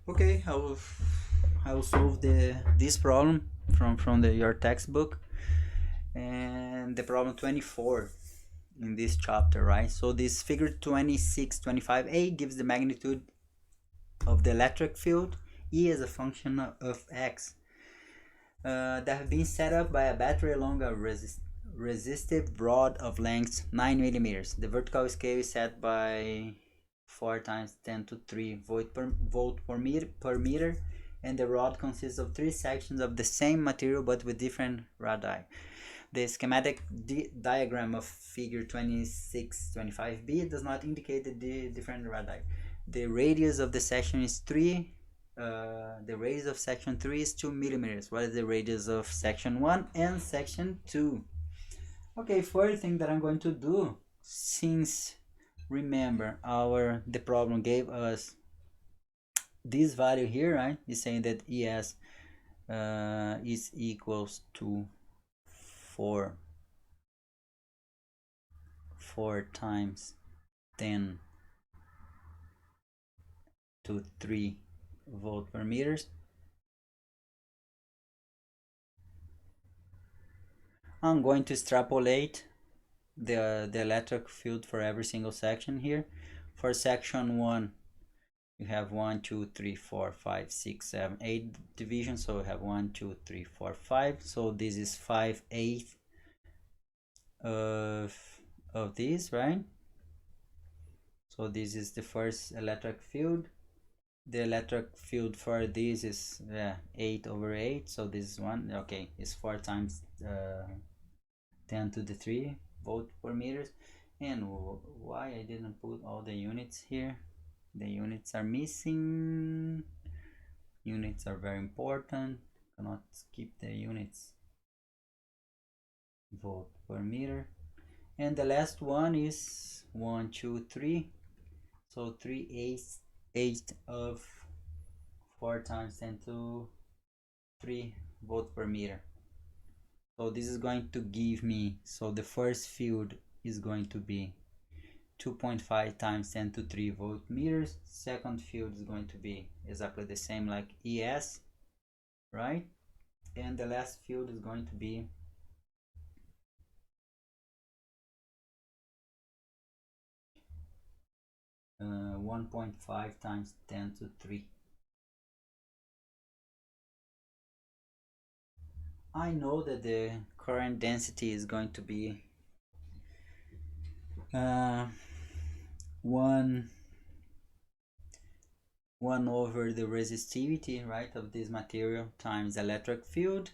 Okay, I will solve this problem from your textbook, and the problem 24 in this chapter, right? So this figure 2625a gives the magnitude of the electric field E as a function of x that have been set up by a battery along a resistive rod of length 9 millimeters. The vertical scale is set by 4 times 10 to 3 volt per meter, and the rod consists of 3 sections of the same material but with different radii. The schematic diagram of figure 2625b does not indicate the different radii. The radius of the section is 3. The radius of section 3 is 2 millimeters. What is the radius of section 1 and section 2? Okay, first thing that I'm going to do, since remember the problem gave us this value here, right? Is saying that ES is equals to 4 times 10 to 3 volt per meters. I'm going to extrapolate the electric field for every single section here. For section 1, you have 1, 2, 3, 4, 5, 6, 7, 8 divisions. So we have 1, 2, 3, 4, 5. So this is 5/8 of this, right? So this is the first electric field. The electric field for this is 8/8. So this is 1. Okay, it's 4 times 10 to the 3 volt per meters. And why I didn't put all the units here? The units are missing. Units are very important. Cannot skip the units. Volt per meter. And the last one is 1, 2, 3. So 3/8 of 4 times 10 to 3 volt per meter. So this is going to give me, so the first field is going to be 2.5 times 10 to 3 volt meters. Second field is going to be exactly the same like ES, right? And the last field is going to be 1.5 times 10 to 3. I know that the current density is going to be 1 over the resistivity, right, of this material times electric field.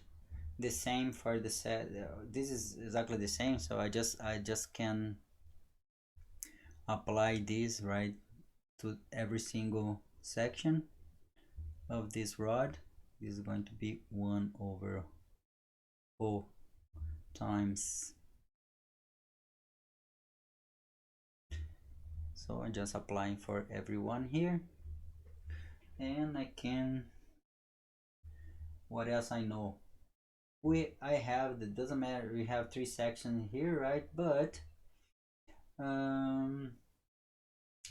The same for the set. This is exactly the same, so I just can apply this, right, to every single section of this rod. This is going to be 1 over O times, so I'm just applying for everyone here. And I can, what else I know? I have, that doesn't matter, we have 3 sections here, right? But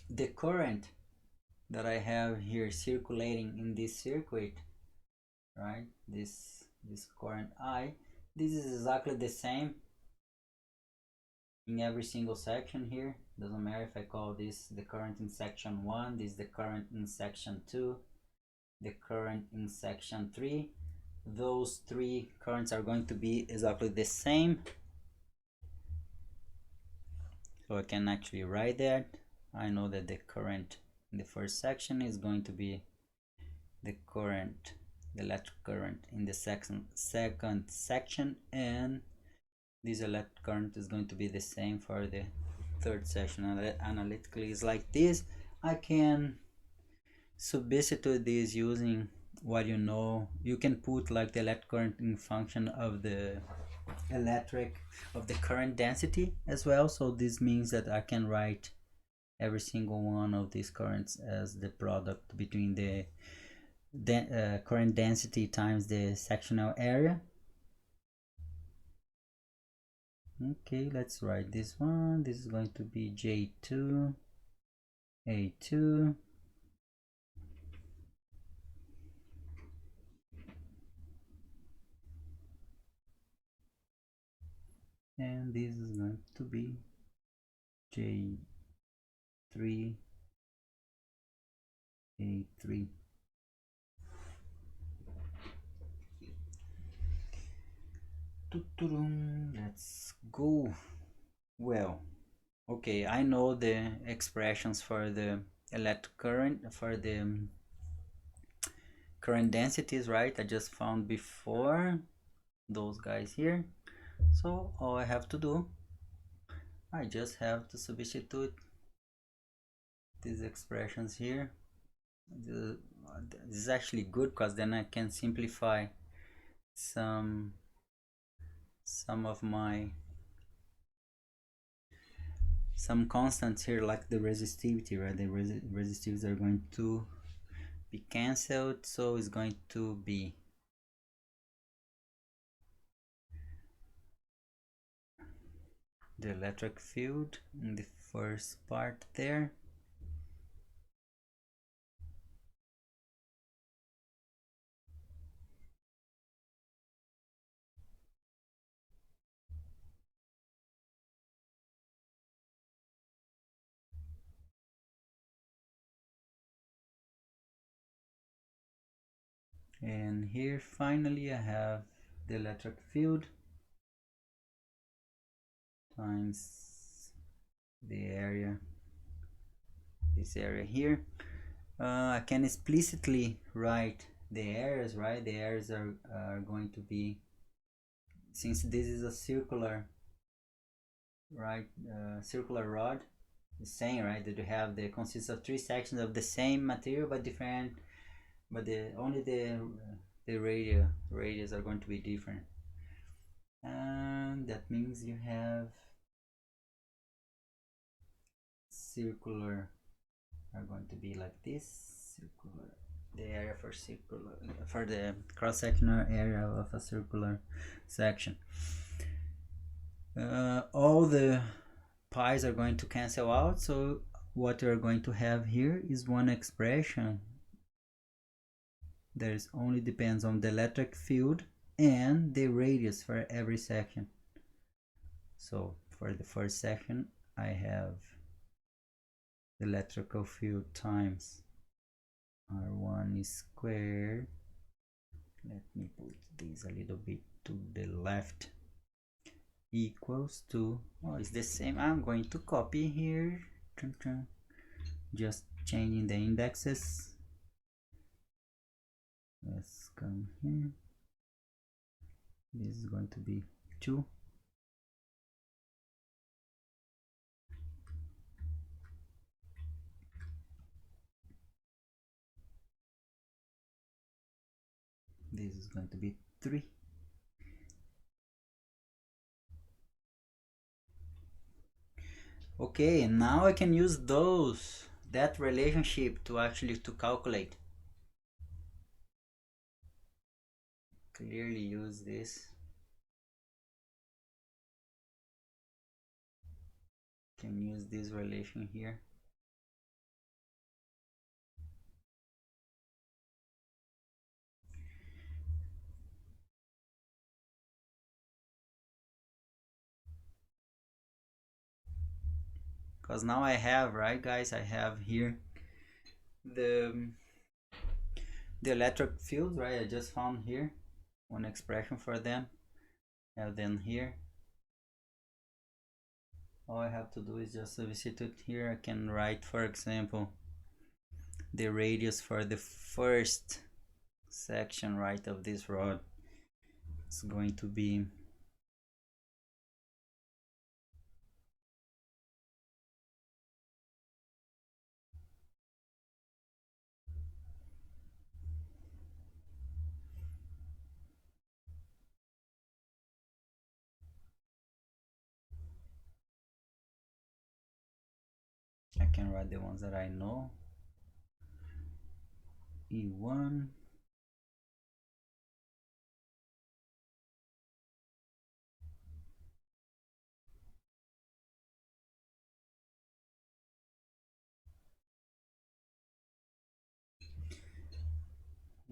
the current that I have here circulating in this circuit, right, this current I, this is exactly the same in every single section here. Doesn't matter if I call this the current in section 1, this is the current in section 2, the current in section 3. Those 3 currents are going to be exactly the same, so I can actually write that. I know that the current in the first section is going to be the current, the electric current in the second section, and this electric current is going to be the same for the third section. Analytically is like this. I can substitute this using what you know. You can put like the electric current in function of the current density as well. So this means that I can write every single one of these currents as the product between the current density times the sectional area. Okay, let's write this one. This is going to be J2 A2 and this is going to be J3 A3. Let's go. Well, okay, I know the expressions for the electric current, for the current densities, right? I just found before those guys here. So all I have to do, I just have to substitute these expressions here. This is actually good because then I can simplify some of my some constants here, like the resistivity, right? The resistivities are going to be cancelled, so it's going to be the electric field in the first part there, and here finally I have the electric field times the area, this area here. I can explicitly write the areas, right? The areas are going to be, since this is a circular, right, circular rod, the same, right, that you have, the consists of 3 sections of the same material but different, but only the radius are going to be different, and that means you have circular are going to be like this. Circular, the area for circular, for the cross-sectional area of a circular section, all the pi's are going to cancel out, so what you're going to have here is one expression that is only depends on the electric field and the radius for every section. So for the first section I have the electrical field times R1 squared. Let me put this a little bit to the left, equals to, oh, it's the same. I'm going to copy here, just changing the indexes. Let's come here. This is going to be 2. This is going to be 3. Okay, now I can use that relationship to actually to calculate. Clearly use this. Can use this relation here. Because now I have, right guys, I have here the electric field, right? I just found here one expression for them. And then here all I have to do is just substitute here. I can write, for example, the radius for the first section, right, of this rod. It's going to be I can write the ones that I know. E1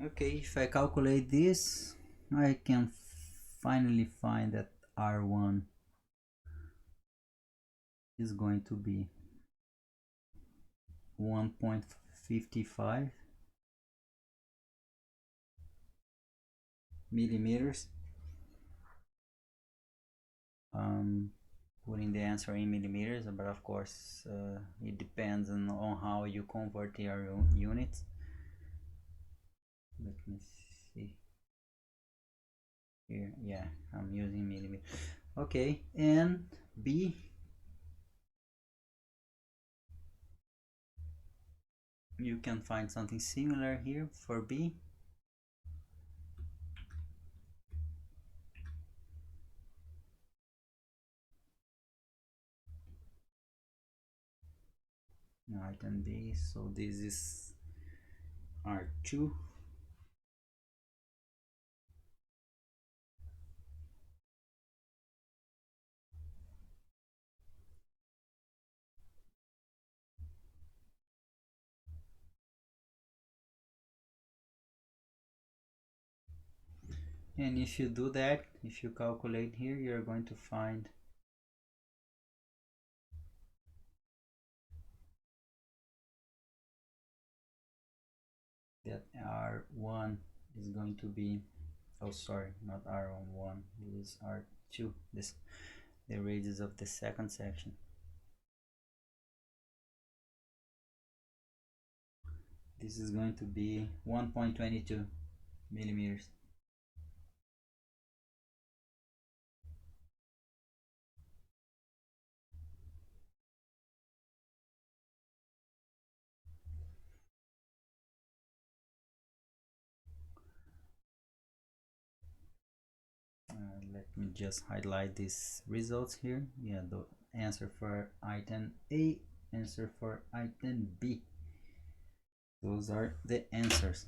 okay, if I calculate this, I can finally find that R1 is going to be 1.55 millimeters. Putting the answer in millimeters, but of course it depends on how you convert your units. Let me see here. Yeah, I'm using millimeters. Okay, and B, you can find something similar here for B. Item B, so this is R2. And if you do that, if you calculate here, you're going to find that R1 is going to be, oh sorry, not R1, this is R2, this the radius of the second section. This is going to be 1.22 millimeters. Let me just highlight these results here. Yeah, the answer for item A, answer for item B. Those are the answers.